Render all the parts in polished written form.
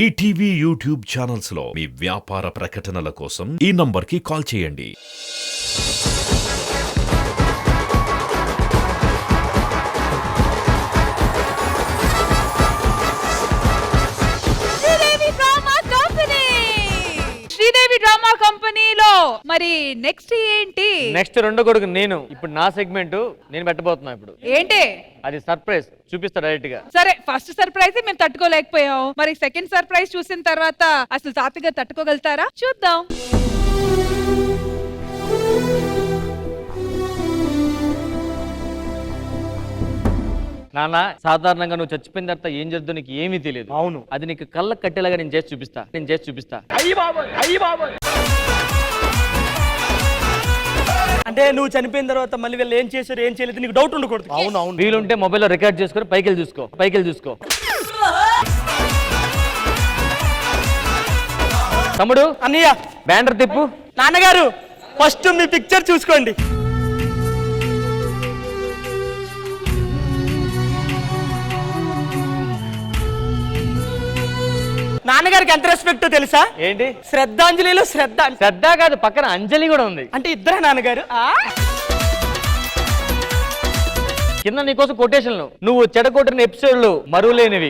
ETV YouTube channels లో మీ వ్యాపార ప్రకటనల కోసం ఈ నంబర్కి కాల్ చేయండి. శ్రీదేవి డ్రామా కంపెనీలో మరి నెక్స్ట్ ఏంటి? నెక్స్ట్ రెండో కొడుకు నేను. ఇప్పుడు నా సెగ్మెంట్ నేను పెట్టబోతున్నా. ఇప్పుడు ఏంటి అది సర్ప్రైజ్ చూపిస్తా డైరెక్ట్ గా. సరే, ఫస్ట్ సర్ప్రైజ్ మేము తట్టుకోలేకపోయాం, మరి సెకండ్ సర్ప్రైజ్ చూసిన తర్వాత అసలు తాతగా తట్టుకోగలుగుతారా? చూద్దాం. నాన్న, సాధారణంగా నువ్వు చచ్చిపోయిన తర్వాత ఏం జరుగుతుందో నీకు ఏమీ తెలియదు. అవును. అది నీకు కళ్ళకు కట్టేలాగా నేను చేసి చూపిస్తా. అంటే నువ్వు చనిపోయిన తర్వాత మళ్ళీ వీళ్ళు ఏం చేశారు ఏం చేయలేదు నీకు డౌట్ ఉండకూడదు. అవును అవును. వీలుంటే మొబైల్లో రికార్డ్ చేసుకొని పైకి చూసుకో. తమ్ముడు, అన్నయ్య బ్యానర్ తిప్పు. నాన్నగారు ఫస్ట్ మీ పిక్చర్ చూసుకోండి. నాన్నగారికి ఎంత రెస్పెక్ట్ తెలుసా? ఏంటి? శ్రద్ధాంజలిలో శ్రద్ధ కాదు, పక్కన అంజలి కూడా ఉంది. అంటే ఇద్దరే నాన్నగారు. కింద నీకోసం కొటేషన్లు. నువ్వు చెడగొట్టిన ఎపిసోడ్లు మరువులేనివి.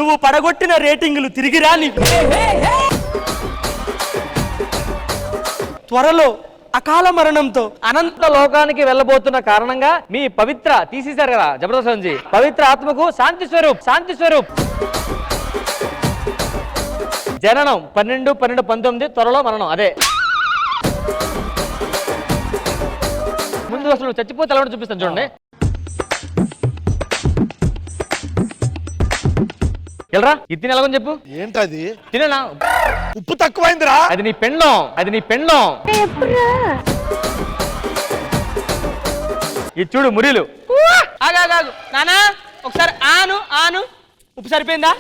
నువ్వు పడగొట్టిన రేటింగులు తిరిగి రాని. త్వరలో అకాల మరణంతో అనంత లోకానికి వెళ్ళబోతున్న కారణంగా మీ పవిత్ర తీసేశారు కదా జబర్దస్త్. పవిత్ర ఆత్మకు శాంతి స్వరూప్. జననం 12/12/19, త్వరలో మరణం. అదే ముందు అసలు చచ్చిపోతే ఎలా చూపిస్తాను చూడండి. వెళ్ళరా, ఇది తిని ఎలాగని చెప్పు. ఏంటది? తినేనా? ఉప్పు తక్కువైందిరా. అది నీ పెండం. ఇది చూడు మురీలు. ఆగాగాగు నానా, ఒకసారి ఆను ఉప్పు సరిపోయిందా?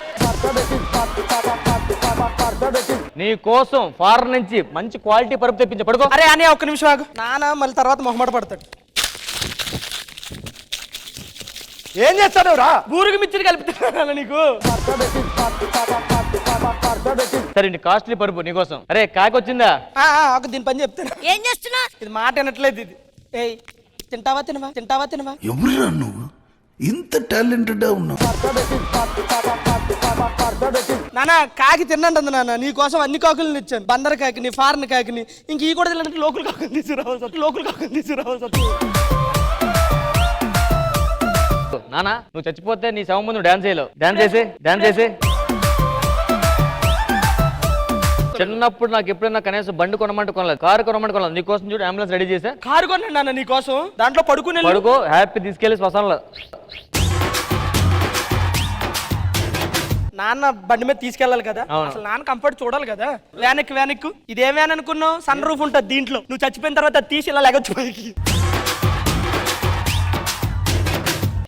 నీ కోసం ఫారెన్ నుంచి మంచి క్వాలిటీ పరుపు తెప్పించ. పడుకో. అరే అని ఒక్క నిమిషం ఆగు. నానా మళ్ళీ తర్వాత మొహమాట పడతాడు. ఏం చేస్తాడు రా? బూరుగు మిర్చిని కలుపుతున్నా నీకు. సరే, నీ కాస్ట్లీ పరుపు నీకోసం. అరే కాకొచ్చిందా? దీని పని చెప్తాను. ఏం చేస్తున్నా? ఇది మాట వినట్లేదు. ఇది ఏయ్, తింటావా ఎవరురా నువ్వు? ఇంత టాలెంటెడ్ ఉన్నావు. నానా కాకి తినండి అంది నాన్న. నీ కోసం అన్ని కాకులను ఇచ్చాను. బందర్ కాకిని, ఫారెన్ కాకిని, ఇంక ఈ కూడా తినంటే లోకల్ కాకుని తీసుకురావాలి. నానా, నువ్వు చచ్చిపోతే నీ శవం ముందు డాన్స్ చేసి. చిన్నప్పుడు నాకు ఎప్పుడైనా కనీసం బండి కొనమంటే కొనలేదు, కారు కొనమంటే కొనలేదు. నీకోసం చూడు అంబులెన్స్ రెడీ చేసా. కారు కొనండి నాన్న నీ కోసం. దాంట్లో పడుకో, హ్యాపీ తీసుకెళ్లి శ్మశానంలో. నాన్న బండి మీద తీసుకెళ్ళాలి కదా, అసలు నాన్న కంఫర్ట్ చూడాలి కదా. వ్యానెక్కు ఇదేం వ్యాన్ అనుకున్నావు? సన్ రూఫ్ ఉంటుంది దీంట్లో. నువ్వు చచ్చిపోయిన తర్వాత తీసి ఇలా లెగొచ్చు పైకి.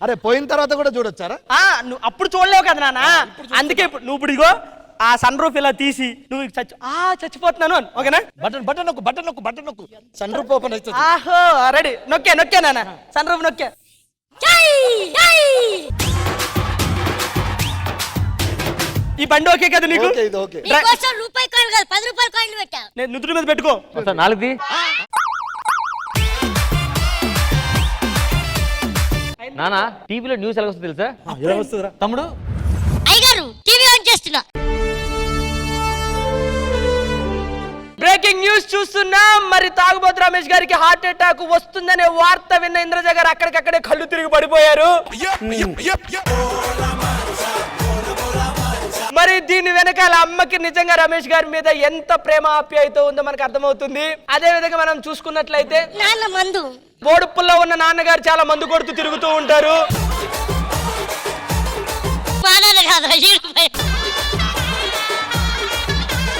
అరే పోయిన తర్వాత కూడా చూడొచ్చారా? నువ్వు అప్పుడు చూడలేవు కదా నాన్న. అందుకే నువ్వు ఇప్పుడు ఇగో ఆ సన్ రూఫ్ ఇలా తీసి నువ్వు చచ్చిపోతున్నాను అని. ఓకేనా? బటన్ నొక్కు. సన్ రూఫ్ ఓపెన్ అవుతుంది. ఆహో రెడీ. నొక్కే నాన్న సన్ రూఫ్ నొక్కే. ఈ బండి ఓకే కదా నీకు? రూపాయి కాయిన్ కాదు 10 రూపాయల కాయిన్ పెట్టా. నేను నుదురు మీద పెట్టుకో. నాలుగుది. నానా, టీవీలో న్యూస్ ఎలా వస్తుంది తెలుసా? ఎలా వస్తుందిరా తమ్ముడు? అయ్యగారు టీవీ ఆన్ చేస్తున్నా. బ్రేకింగ్ న్యూస్ చూస్తున్నాం. మరి తాగుబోతు రమేష్ గారికి హార్ట్ అటాక్ వస్తుందనే వార్త విన్న ఇంద్రజ గారు అక్కడికక్కడే కళ్ళు తిరిగి పడిపోయారు. మరి దీని వెనకాల అమ్మకి నిజంగా రమేష్ గారి మీద ఎంత ప్రేమ ఆప్యాయత ఉందో మనకు అర్థమవుతుంది. అదే విధంగా మనం చూసుకున్నట్లయితే నాన్న మందు బోడుప్పుల్లో ఉన్న నాన్నగారు చాలా మందు కొడుతూ తిరుగుతూ ఉంటారు.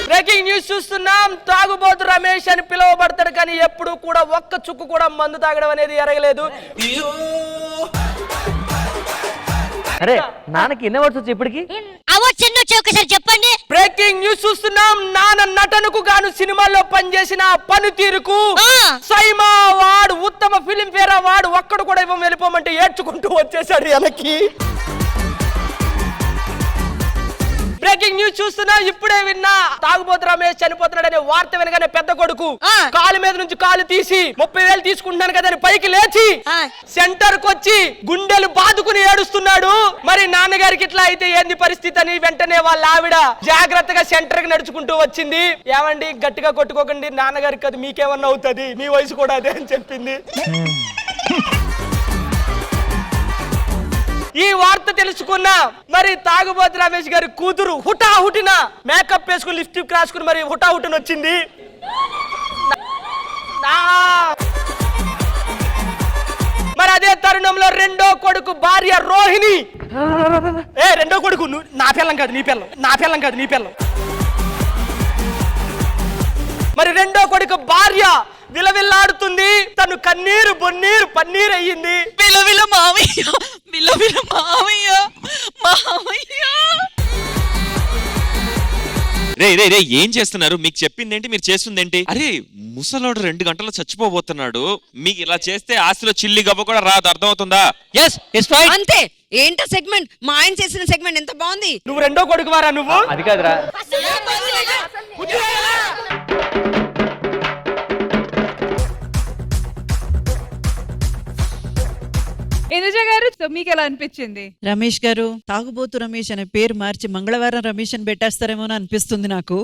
బ్రేకింగ్ న్యూస్ చూస్తున్నాం. తాగుబోతు రమేష్ అని పిలువబడతాడు, కానీ ఎప్పుడు కూడా ఒక్క చుక్కు కూడా మందు తాగడం అనేది ఎరగలేదు. అరే నాన్నకి ఎన్ని వర్డ్స్ వచ్చి ఇప్పటికి? అవార్డ్స్ ఎన్ని వచ్చాయి ఒకసారి చెప్పండి. బ్రేకింగ్ న్యూస్ చూస్తున్నాం. నాన్న నటనకు గాను సినిమాల్లో పనిచేసిన పనితీరుకు సైమా అవార్డు, ఉత్తమ ఫిలిం ఫేర్ అవార్డు ఒక్కడు కూడా ఇవ్వం, వెళ్ళిపోమంటే ఏడ్చుకుంటూ వచ్చేసాడు వెనక్కి. బ్రేకింగ్ న్యూస్ చూస్తున్నా. ఇప్పుడే విన్నా, తాగుబోతు రమేష్ చనిపోతున్నాడనే వార్త వినగానే పెద్ద కొడుకు కాలు మీద నుంచి కాలు తీసి 30,000 తీసుకుంటున్నాను కదా అని పైకి లేచి సెంటర్ కు వచ్చి గుండెలు బాదుకుని ఏడుస్తున్నాడు. మరి నాన్నగారికి ఇట్లా అయితే ఏంది పరిస్థితి అని వెంటనే వాళ్ళ ఆవిడ జాగ్రత్తగా సెంటర్ కి నడుచుకుంటూ వచ్చింది. ఏమండి గట్టిగా కొట్టుకోకండి, నాన్నగారికి అది మీకేమన్నా అవుతుంది, మీ వయసు కూడా అదే అని చెప్పింది. ఈ వార్త తెలుసుకున్న మరి తాగుబోతు రమేష్ గారి కూతురు హుటాహుటిన మేకప్ వేసుకుని లిప్స్టిక్ రాసుకుని మరి హుటాహుటిన వచ్చింది. మరి అదే తరుణంలో రెండో కొడుకు భార్య రోహిణి, రెండో కొడుకు నా పిల్లం కాదు నీ పిల్లం, నా పిల్లం కాదు నీ పిల్లం. మరి రెండో కొడుకు భార్య విలవిల్లాడుతుంది. తను కన్నీరు బొన్నీరు పన్నీరు అయ్యింది. విలవిల మావయ్య, విలవిల మావయ్య, మావయ్య. రే రే రే ఏం చేస్తున్నారు? మీకు చెప్పిందేంటి, మీరు చేస్తుందేంటి? అరే ముసలోడు 2 గంటల్లో చచ్చిపోబోతున్నాడు, మీకు ఇలా చేస్తే ఆస్తిలో చిల్లి గబ్బ కూడా రాదు, అర్థమవుతుందా? అంతే. ఏంటో సెగ్మెంట్, మా ఆయన చేసిన సెగ్మెంట్ ఎంత బాగుంది. నువ్వు రెండో కొడుకు వారా నువ్వు? అది కాదురా. ఇంద్రజ గారు, సో మీకు ఎలా అనిపించింది? రమేష్ గారు, తాగుబోతు రమేష్ అనే పేరు మార్చి మంగళవారం రమేష్ అని పెట్టేస్తారేమో అని అనిపిస్తుంది నాకు.